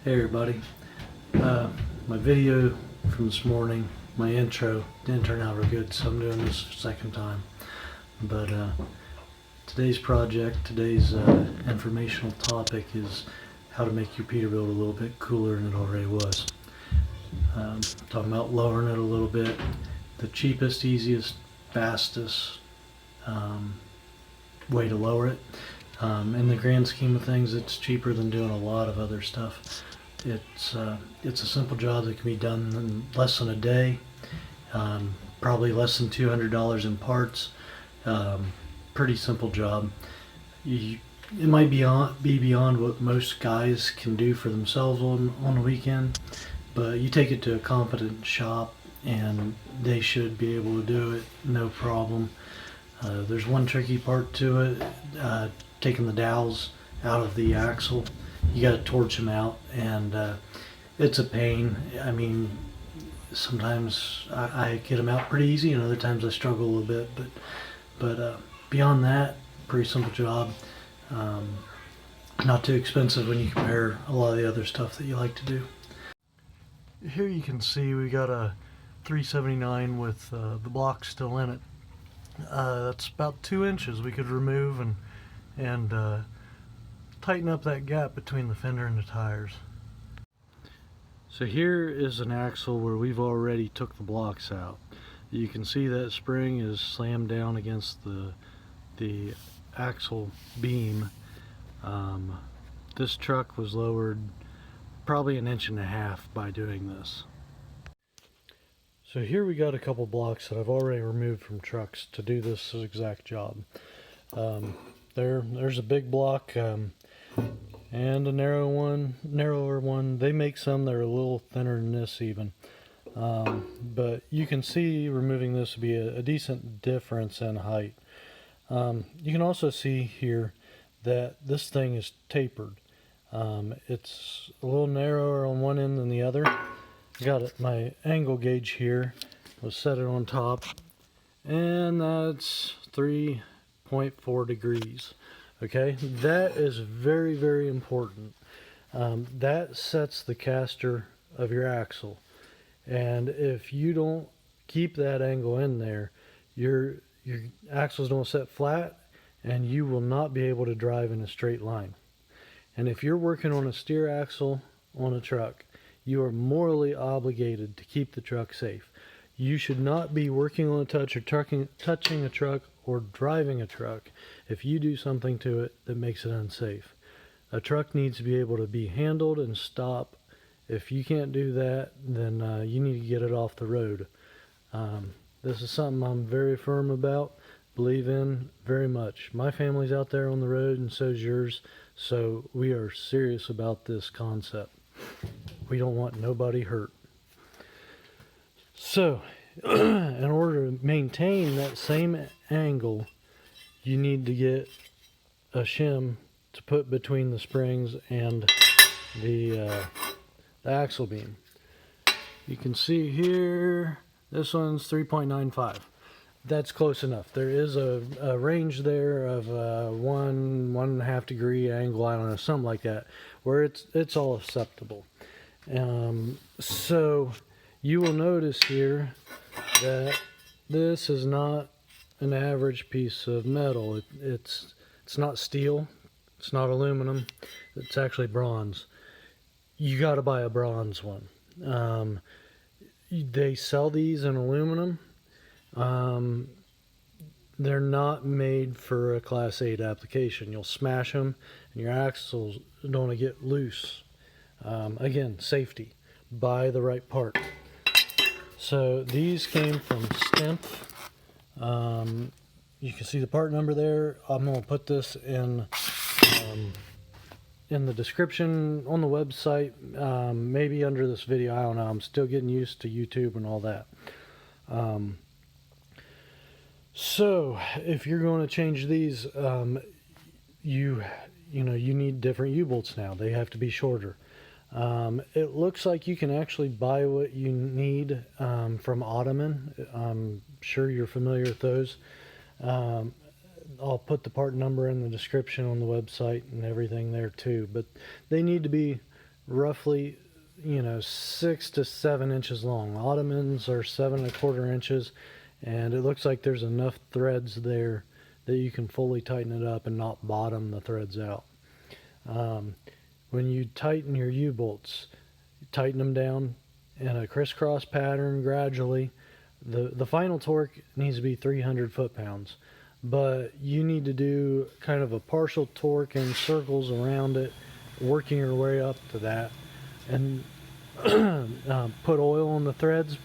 Hey everybody, my video from this morning, my intro, didn't turn out real good, so I'm doing this a second time. But today's project, today's informational topic is how to make your Peterbilt a little bit cooler than it already was. Talking about lowering it a little bit, the cheapest, easiest, fastest way to lower it. In the grand scheme of things, it's cheaper than doing a lot of other stuff. It's a simple job that can be done in less than a day, probably less than $200 in parts. Pretty simple job. It might be beyond what most guys can do for themselves on a weekend, but you take it to a competent shop and they should be able to do it no problem. There's one tricky part to it, taking the dowels out of the axle. You got to torch them out, and it's a pain. I mean, sometimes I get them out pretty easy, and other times I struggle a little bit. But beyond that, pretty simple job. Not too expensive when you compare a lot of the other stuff that you like to do. Here you can see we got a 379 with the block still in it. That's about 2 inches we could remove and tighten up that gap between the fender and the tires. So here is an axle where we've already took the blocks out. You can see that spring is slammed down against the axle beam. This truck was lowered probably 1.5 inches by doing this. So here we got a couple blocks that I've already removed from trucks to do this exact job. There's a big block and a narrower one. They make some that are a little thinner than this even. But you can see removing this would be a decent difference in height. You can also see here that this thing is tapered. It's a little narrower on one end than the other. Got it. My angle gauge here was set it on top, and that's 3.4 degrees. Okay, that is very, very important. That sets the caster of your axle, and if you don't keep that angle in there, your axles don't set flat, and you will not be able to drive in a straight line. And if you're working on a steer axle on a truck, you are morally obligated to keep the truck safe. You should not be working on a touching a truck or driving a truck if you do something to it that makes it unsafe. A truck needs to be able to be handled and stop. If you can't do that, then you need to get it off the road. This is something I'm very firm about, believe in very much. My family's out there on the road, and so's yours, so we are serious about this concept. We don't want nobody hurt. So, in order to maintain that same angle, you need to get a shim to put between the springs and the axle beam. You can see here, this one's 3.95. That's close enough. There is a range there of 1.5 degree angle, I don't know, something like that, where it's all acceptable. So you will notice here that this is not an average piece of metal. It's not steel, it's not aluminum, it's actually bronze. You got to buy a bronze one. They sell these in aluminum. They're not made for a Class 8 application. You'll smash them and your axles don't get loose. Again, safety. Buy the right part. So these came from Stimp. You can see the part number there. I'm going to put this in the description on the website, maybe under this video. I don't know. I'm still getting used to YouTube and all that. So if you're going to change these, you need different U-bolts now. They have to be shorter. It looks like you can actually buy what you need from Ottoman. I'm sure you're familiar with those. I'll put the part number in the description on the website and everything there too, but they need to be roughly, 6 to 7 inches long. Ottomans are 7¼ inches, and it looks like there's enough threads there that you can fully tighten it up and not bottom the threads out. When you tighten your U-bolts, tighten them down in a crisscross pattern gradually. The final torque needs to be 300 foot-pounds, but you need to do kind of a partial torque in circles around it, working your way up to that, and put oil on the threads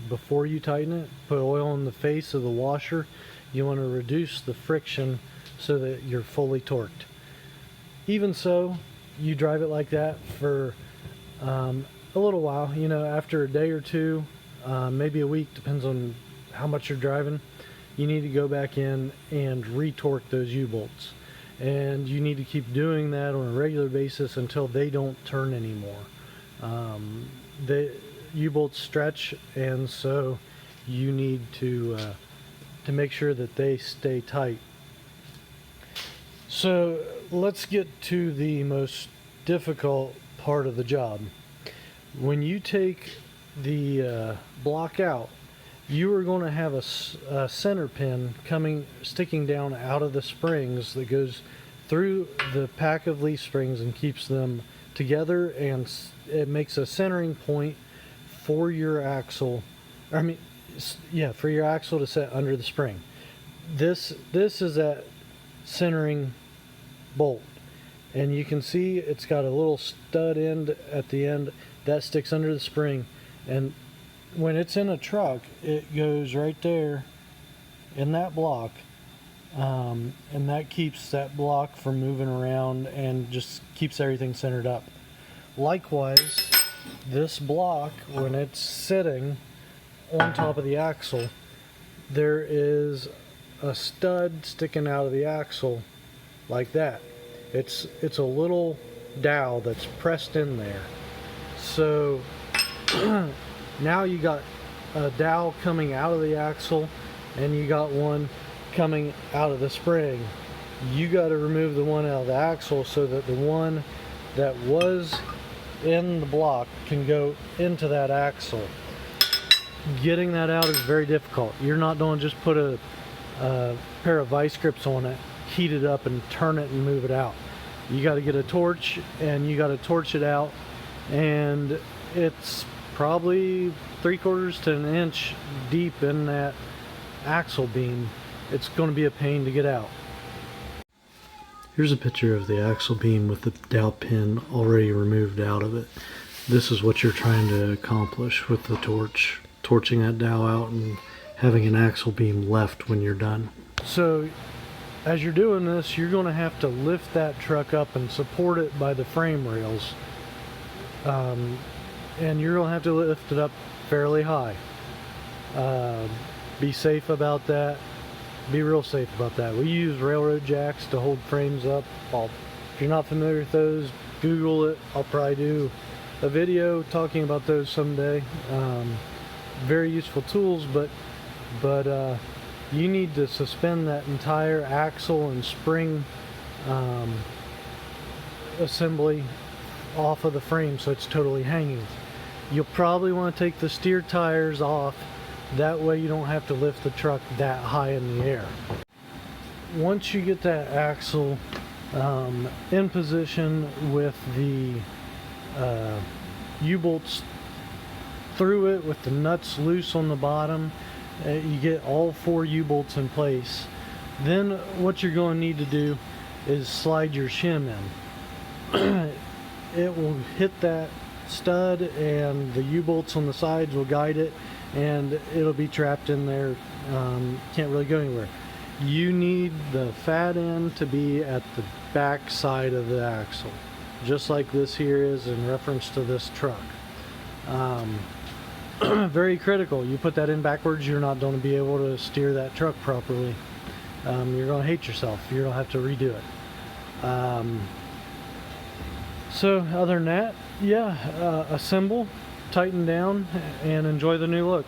before you tighten it. Put oil on the face of the washer. You want to reduce the friction so that you're fully torqued. Even so, you drive it like that for a little while. After a day or two, maybe a week, depends on how much you're driving, you need to go back in and retorque those U-bolts. And you need to keep doing that on a regular basis until they don't turn anymore. The U-bolts stretch, and so you need to make sure that they stay tight. So let's get to the most difficult part of the job. When you take the block out, you are going to have a center pin sticking down out of the springs that goes through the pack of leaf springs and keeps them together, and it makes a centering point for your axle. For your axle to set under the spring. This is that centering bolt, and you can see it's got a little stud end at the end that sticks under the spring, and when it's in a truck it goes right there in that block, and that keeps that block from moving around and just keeps everything centered up. Likewise, this block, when it's sitting on top of the axle, there is a stud sticking out of the axle like that. It's a little dowel that's pressed in there. So now you got a dowel coming out of the axle, and you got one coming out of the spring. You got to remove the one out of the axle so that the one that was in the block can go into that axle. Getting that out is very difficult. You're not going to just put a pair of vice grips on it, heat it up, and turn it and move it out. You got to get a torch, and you got to torch it out, and it's probably 3/4 to an inch deep in that axle beam. It's going to be a pain to get out. Here's a picture of the axle beam with the dowel pin already removed out of it. This is what you're trying to accomplish with the torch. Torching that dowel out and having an axle beam left when you're done. So as you're doing this, you're going to have to lift that truck up and support it by the frame rails, and you're going to have to lift it up fairly high. Be safe about that. Be real safe about that. We use railroad jacks to hold frames up. If you're not familiar with those, Google it. I'll probably do a video talking about those someday. Very useful tools, but you need to suspend that entire axle and spring assembly off of the frame so it's totally hanging. You'll probably want to take the steer tires off. That way you don't have to lift the truck that high in the air. Once you get that axle in position with the U-bolts through it with the nuts loose on the bottom, you get all 4 U-bolts in place. Then what you're going to need to do is slide your shim in. It will hit that stud, and the U-bolts on the sides will guide it, and it'll be trapped in there. Can't really go anywhere. You need the fat end to be at the back side of the axle, just like this here is in reference to this truck. Very critical. You put that in backwards, you're not going to be able to steer that truck properly. You're going to hate yourself. You're going to have to redo it. So other than that, yeah, assemble, tighten down, and enjoy the new look.